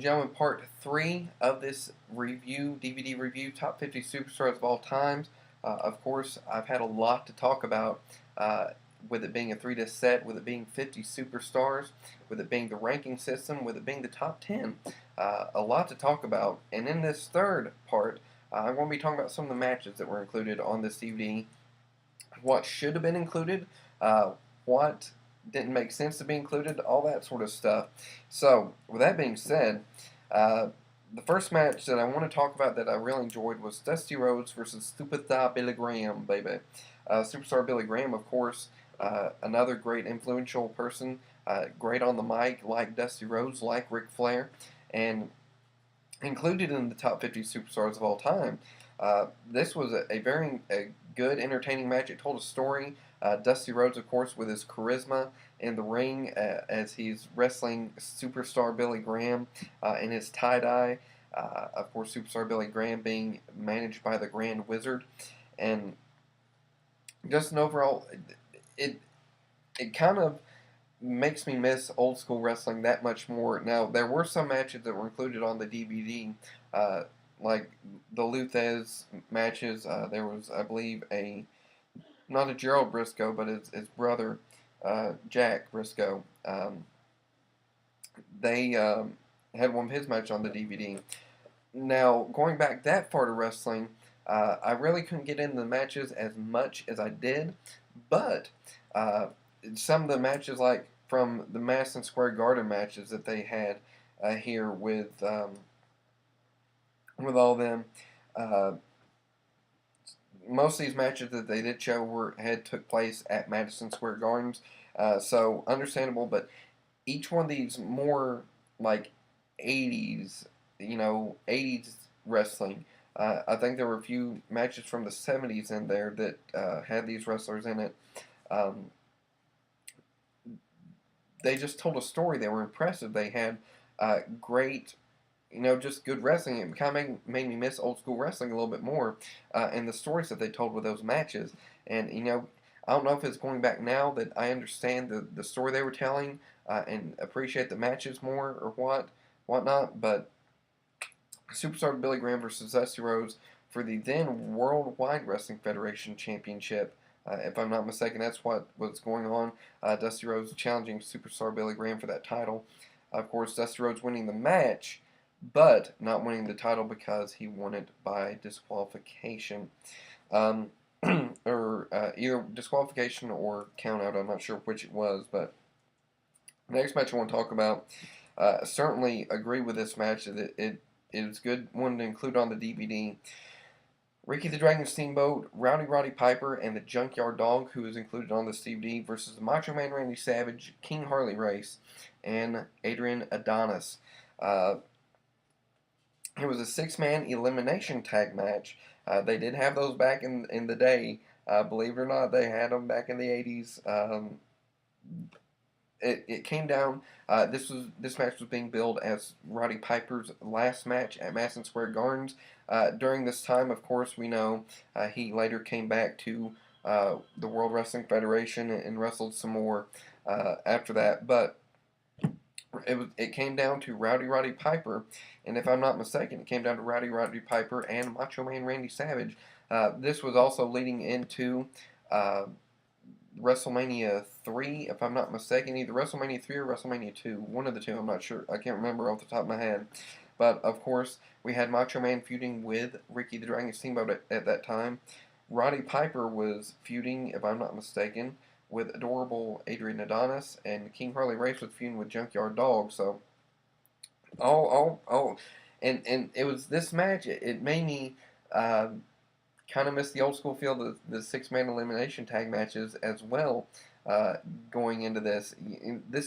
and gentlemen, part 3 of this review, DVD review, Top 50 Superstars of All Times. Of course, I've had a lot to talk about, with it being a 3-disc set, with it being 50 superstars, with it being the ranking system, with it being the top 10. A lot to talk about. And in this third part, I'm going to be talking about some of the matches that were included on this DVD, what should have been included, what didn't make sense to be included, all that sort of stuff. So, with that being said, the first match that I want to talk about that I really enjoyed was Dusty Rhodes versus Superstar Billy Graham, baby. Superstar Billy Graham, of course, another great influential person, great on the mic, like Dusty Rhodes, like Ric Flair, and included in the top 50 superstars of all time. This was a very good, entertaining match. It told a story. Dusty Rhodes, of course, with his charisma in the ring as he's wrestling superstar Billy Graham in his tie-dye. Of course, superstar Billy Graham being managed by the Grand Wizard. And just an overall, it kind of makes me miss old school wrestling that much more. Now, there were some matches that were included on the DVD, like the Luthez matches. There was, I believe, not a Gerald Briscoe, but his brother, Jack Briscoe. They had one of his matches on the DVD. Now, going back that far to wrestling, I really couldn't get into the matches as much as I did, but some of the matches, like from the Madison Square Garden matches that they had here with all them, most of these matches that they did show took place at Madison Square Gardens, so understandable. But each one of these more like 80s, 80s wrestling. I think there were a few matches from the 70s in there that had these wrestlers in it. They just told a story. They were impressive. They had great, just good wrestling. It kind of made me miss old school wrestling a little bit more, and the stories that they told with those matches. And, I don't know if it's going back now that I understand the story they were telling and appreciate the matches more or whatnot, but Superstar Billy Graham versus Dusty Rhodes for the then Worldwide Wrestling Federation Championship. If I'm not mistaken, that's what was going on. Dusty Rhodes challenging Superstar Billy Graham for that title. Of course, Dusty Rhodes winning the match, but not winning the title because he won it by disqualification. Or either disqualification or count out. I'm not sure which it was, but the next match I want to talk about, certainly agree with this match. It was a good one to include on the DVD. Ricky the Dragon Steamboat, Rowdy Roddy Piper, and the Junkyard Dog, who is included on this DVD, versus Macho Man Randy Savage, King Harley Race, and Adrian Adonis. It was a 6-man elimination tag match. They did have those back in the day. Believe it or not, they had them back in the 80s. It came down. This match was being billed as Roddy Piper's last match at Madison Square Gardens. During this time, of course, we know he later came back to the World Wrestling Federation and wrestled some more after that. But it came down to Rowdy Roddy Piper, and if I'm not mistaken, it came down to Rowdy Roddy Piper and Macho Man Randy Savage. This was also leading into WrestleMania 3, if I'm not mistaken, either WrestleMania 3 or WrestleMania 2, one of the two, I'm not sure, I can't remember off the top of my head. But, of course, we had Macho Man feuding with Ricky the Dragon Steamboat at that time. Roddy Piper was feuding, if I'm not mistaken, with adorable Adrian Adonis, and King Harley Race was feuding with Junkyard Dog. So, and it was this match. It made me kind of miss the old school feel, the 6-man elimination tag matches as well. Going into this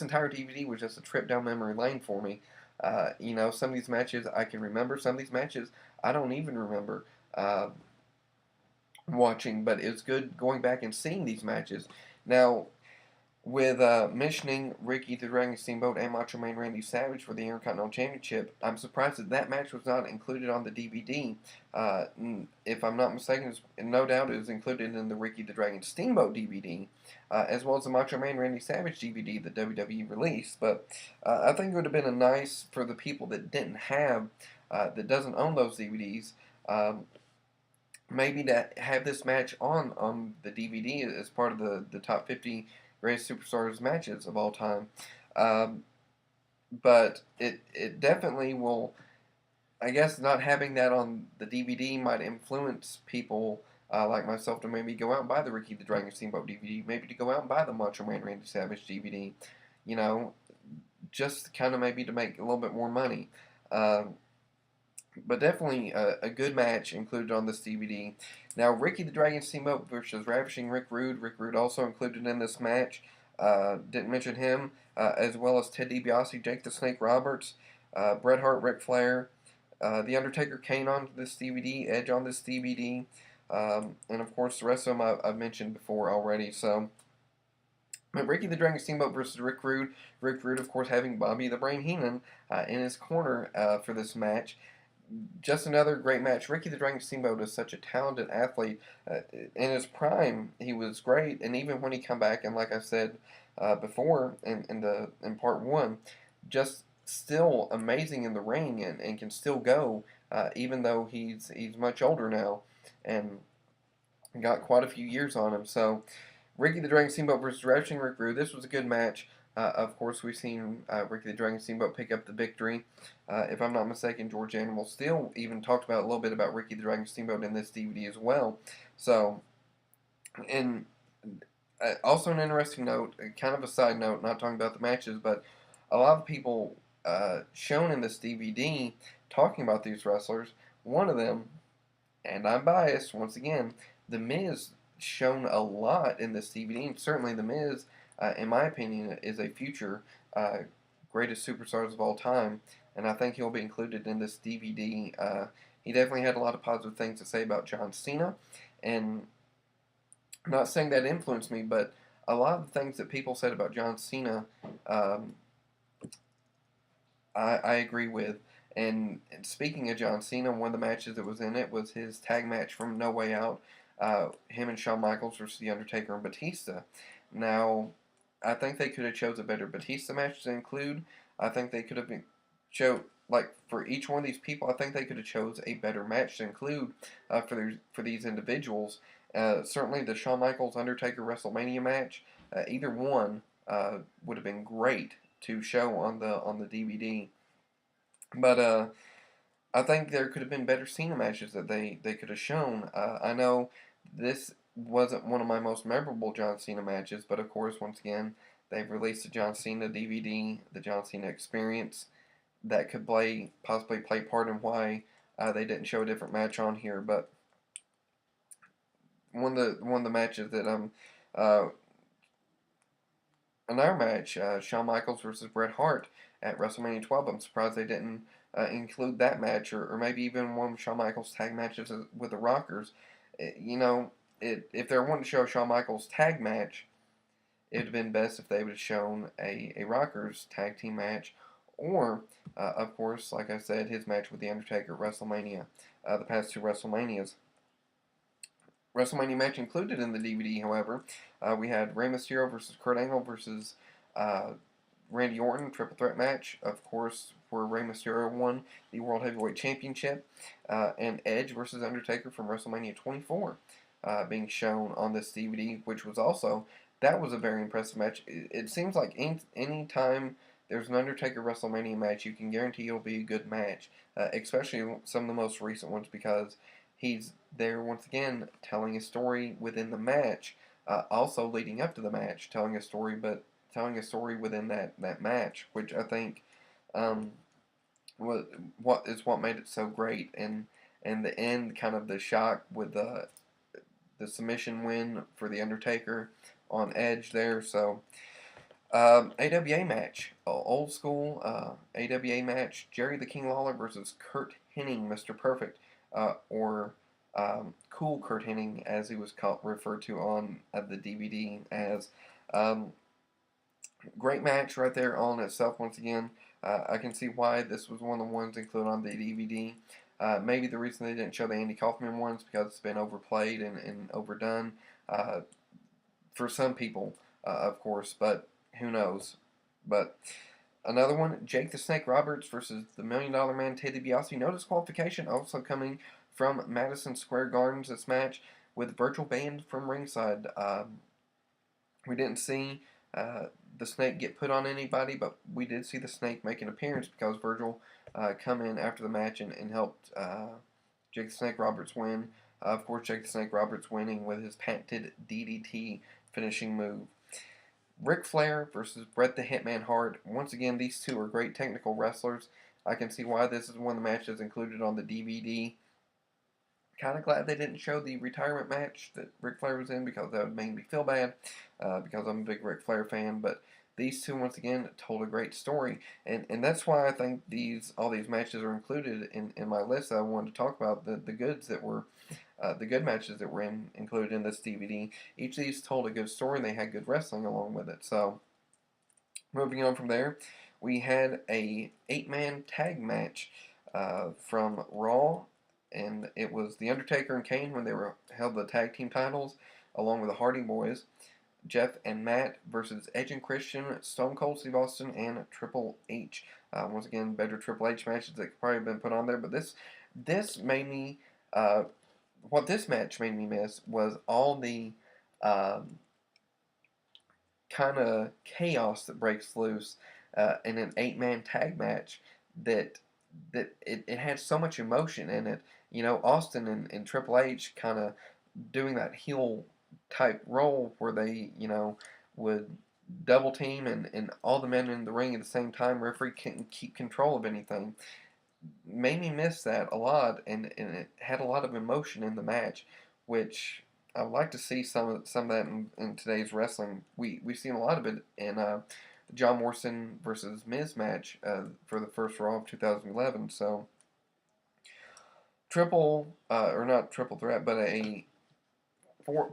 entire DVD was just a trip down memory lane for me. Some of these matches I can remember, some of these matches I don't even remember watching, but it's good going back and seeing these matches. Now, with mentioning Ricky the Dragon Steamboat and Macho Man Randy Savage for the Intercontinental Championship, I'm surprised that that match was not included on the DVD. If I'm not mistaken, no doubt it was included in the Ricky the Dragon Steamboat DVD, as well as the Macho Man Randy Savage DVD that WWE released. But I think it would have been a nice for the people that didn't have, that doesn't own those DVDs. Maybe to have this match on the DVD as part of the top 50 greatest superstars matches of all time. Um, but it definitely will. I guess not having that on the DVD might influence people like myself to maybe go out and buy the Ricky the Dragon Steamboat DVD, maybe to go out and buy the Macho Man Randy Savage DVD. You know, just kind of maybe to make a little bit more money. Um, but definitely a good match included on this DVD. Now, Ricky the Dragon Steamboat versus Ravishing Rick Rude. Rick Rude also included in this match. Didn't mention him, as well as Ted DiBiase, Jake the Snake Roberts, Bret Hart, Ric Flair, The Undertaker, Kane on this DVD, Edge on this DVD, and of course the rest of them I've mentioned before already. So, but Ricky the Dragon Steamboat versus Rick Rude. Rick Rude, of course, having Bobby the Brain Heenan in his corner for this match. Just another great match. Ricky the Dragon Steamboat is such a talented athlete. In his prime, he was great, and even when he come back, and like I said before in part one, just still amazing in the ring and can still go, even though he's much older now and got quite a few years on him. So Ricky the Dragon Steamboat versus Ravishing Rick Rude. This was a good match. Of course, we've seen Ricky the Dragon Steamboat pick up the victory. If I'm not mistaken, George Animal Steel even talked about a little bit about Ricky the Dragon Steamboat in this DVD as well. So, and also an interesting note, kind of a side note, not talking about the matches, but a lot of people shown in this DVD talking about these wrestlers. One of them, and I'm biased once again, The Miz shown a lot in this DVD, and certainly The Miz, in my opinion, is a future greatest superstars of all time, and I think he'll be included in this DVD. He definitely had a lot of positive things to say about John Cena, and I'm not saying that influenced me, but a lot of the things that people said about John Cena, um, I agree with. And speaking of John Cena, one of the matches that was in it was his tag match from No Way Out, him and Shawn Michaels versus The Undertaker and Batista. Now, I think they could have chose a better Batista match to include. I think they could have been like for each one of these people. I think they could have chose a better match to include for these individuals. Certainly, the Shawn Michaels Undertaker WrestleMania match, either one would have been great to show on the DVD. But I think there could have been better Cena matches that they could have shown. I know this wasn't one of my most memorable John Cena matches, but of course, once again, they've released the John Cena DVD, the John Cena Experience, that could possibly play part in why they didn't show a different match on here. But one of the matches that uh, another match, Shawn Michaels versus Bret Hart at WrestleMania 12. I'm surprised they didn't include that match, or maybe even one of Shawn Michaels' tag matches with the Rockers. If they're wanting to show a Shawn Michaels tag match, it would have been best if they would have shown a Rockers tag team match, or, of course, like I said, his match with The Undertaker at WrestleMania, the past two WrestleManias. WrestleMania match included in the DVD, however, we had Rey Mysterio versus Kurt Angle versus uh, Randy Orton, triple threat match, of course, where Rey Mysterio won the World Heavyweight Championship, and Edge versus Undertaker from WrestleMania 24 being shown on this DVD, which was also, that was a very impressive match. It seems like any time there's an Undertaker WrestleMania match, you can guarantee it'll be a good match, especially some of the most recent ones, because he's there once again telling a story within the match, also leading up to the match, telling a story, but telling a story within that match, which I think um, what made it so great, and the end, kind of the shock with the submission win for the Undertaker on Edge there. So AWA match, old school AWA match, Jerry the King Lawler versus Kurt Hennig, Mr. Perfect, or Cool Kurt Hennig, as he was referred to on the DVD as. Um, Great match right there all in itself. Once again, I can see why this was one of the ones included on the DVD. Maybe the reason they didn't show the Andy Kaufman ones because it's been overplayed and overdone for some people, of course, but who knows. But another one, Jake the Snake Roberts versus the Million Dollar Man Ted DiBiase. No disqualification, also coming from Madison Square Gardens. This match with virtual band from ringside. We didn't see the Snake get put on anybody, but we did see the Snake make an appearance because Virgil come in after the match and helped Jake the Snake Roberts win. Of course, Jake the Snake Roberts winning with his patented DDT finishing move. Ric Flair versus Bret the Hitman Hart. Once again, these two are great technical wrestlers. I can see why this is one of the matches included on the DVD. Kind of glad they didn't show the retirement match that Ric Flair was in because that would make me feel bad because I'm a big Ric Flair fan. But these two, once again, told a great story. And that's why I think all these matches are included in my list. I wanted to talk about the goods that were the good matches that were included in this DVD. Each of these told a good story and they had good wrestling along with it. So moving on from there, we had a 8-man tag match from Raw, and it was The Undertaker and Kane when they held the tag team titles, along with the Hardy Boys, Jeff and Matt versus Edge and Christian, Stone Cold Steve Austin, and Triple H. Once again, better Triple H matches that could probably have been put on there, but this made me what this match made me miss was all the kind of chaos that breaks loose in an 8-man tag match that it had so much emotion in it. You know, Austin and Triple H kind of doing that heel type role where they, would double team and all the men in the ring at the same time. Referee can't keep control of anything. Made me miss that a lot, and it had a lot of emotion in the match, which I would like to see some of that in today's wrestling. We've seen a lot of it in the John Morrison versus Miz match for the first Raw of 2011. So or not triple threat, but a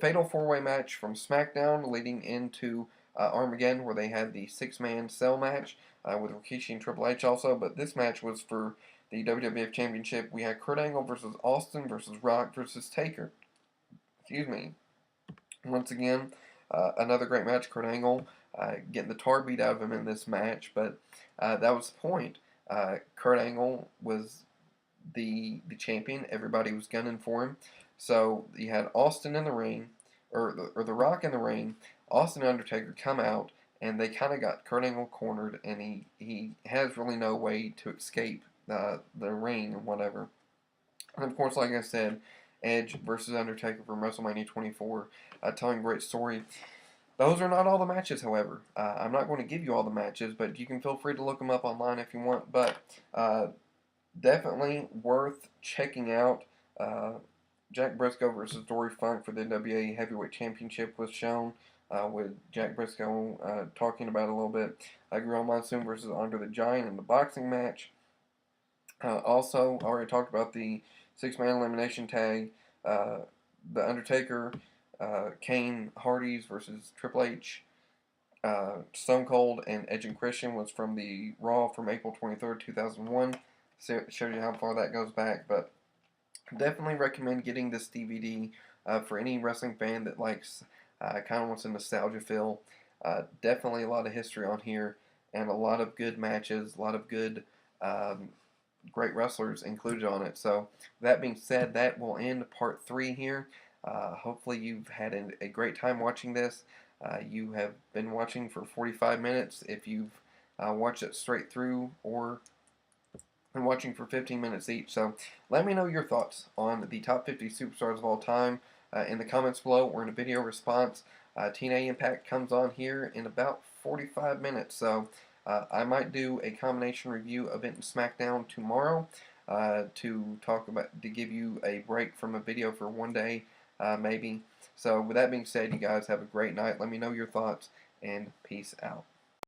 fatal 4-way match from SmackDown leading into Armageddon, where they had the 6-man cell match with Rikishi and Triple H also. But this match was for the WWF Championship. We had Kurt Angle versus Austin versus Rock versus Taker. Excuse me. Once again, another great match. Kurt Angle getting the tar beat out of him in this match, but that was the point. Kurt Angle was the champion. Everybody was gunning for him. So you had Austin in the ring, or the Rock in the ring. Austin and Undertaker come out, and they kind of got Kurt Angle cornered, and he has really no way to escape the ring or whatever. And of course, like I said, Edge versus Undertaker from WrestleMania 24, telling a great story. Those are not all the matches, however. I'm not going to give you all the matches, but you can feel free to look them up online if you want. But definitely worth checking out. Jack Briscoe versus Dory Funk for the NWA Heavyweight Championship was shown, with Jack Briscoe talking about it a little bit. Gorilla Monsoon versus Andre the Giant in the boxing match. Also, I already talked about the 6-man elimination tag. The Undertaker, Kane, Hardys versus Triple H, Stone Cold, and Edge and Christian was from the Raw from April 23rd, 2001. So it shows you how far that goes back. But definitely recommend getting this DVD for any wrestling fan that likes, kind of wants a nostalgia feel. Definitely a lot of history on here, and a lot of good matches, a lot of good great wrestlers included on it. So that being said, that will end part 3 here. Hopefully you've had a great time watching this. You have been watching for 45 minutes if you've watched it straight through, or been watching for 15 minutes each. So let me know your thoughts on the top 50 superstars of all time in the comments below or in a video response. TNA Impact comes on here in about 45 minutes. So I might do a combination review of it in SmackDown tomorrow to give you a break from a video for one day, maybe. So with that being said, you guys have a great night. Let me know your thoughts, and peace out.